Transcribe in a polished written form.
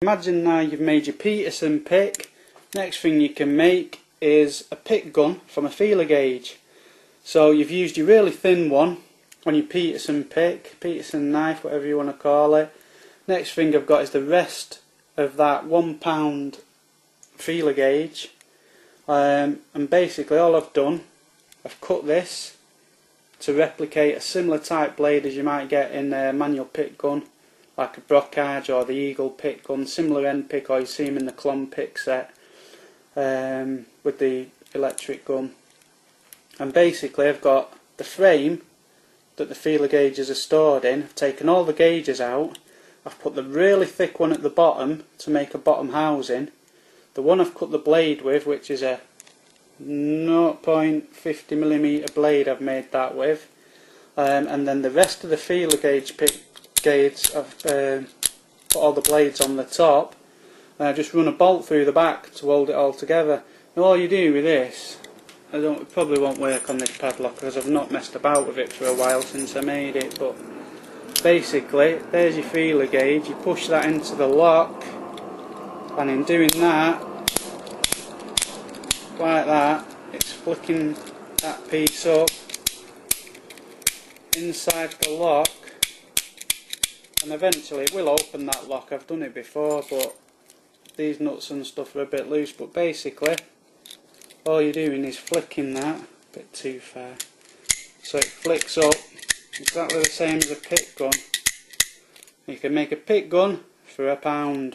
Imagine now you've made your Peterson pick. Next thing you can make is a pick gun from a feeler gauge. So you've used your really thin one on your Peterson pick, Peterson knife, whatever you want to call it. Next thing I've got is the rest of that £1 feeler gauge, and basically all I've done, I've cut this to replicate a similar type blade as you might get in a manual pick gun, like a Brockage or the Eagle pick gun, similar end pick, or you see them in the Klon pick set with the electric gun. And basically I've got the frame that the feeler gauges are stored in. I've taken all the gauges out, I've put the really thick one at the bottom to make a bottom housing. The one I've cut the blade with, which is a 0.50mm blade, I've made that with, and then the rest of the feeler gauge I've put all the blades on the top, and I just run a bolt through the back to hold it all together. Now all you do with this, it probably won't work on this padlock because I've not messed about with it for a while since I made it, but basically there's your feeler gauge. You push that into the lock, and in doing that, like that, it's flicking that piece up inside the lock, and eventually it will open that lock. I've done it before, but these nuts and stuff are a bit loose. But basically all you're doing is flicking that, a bit too far, so it flicks up exactly the same as a pick gun. You can make a pick gun for £1.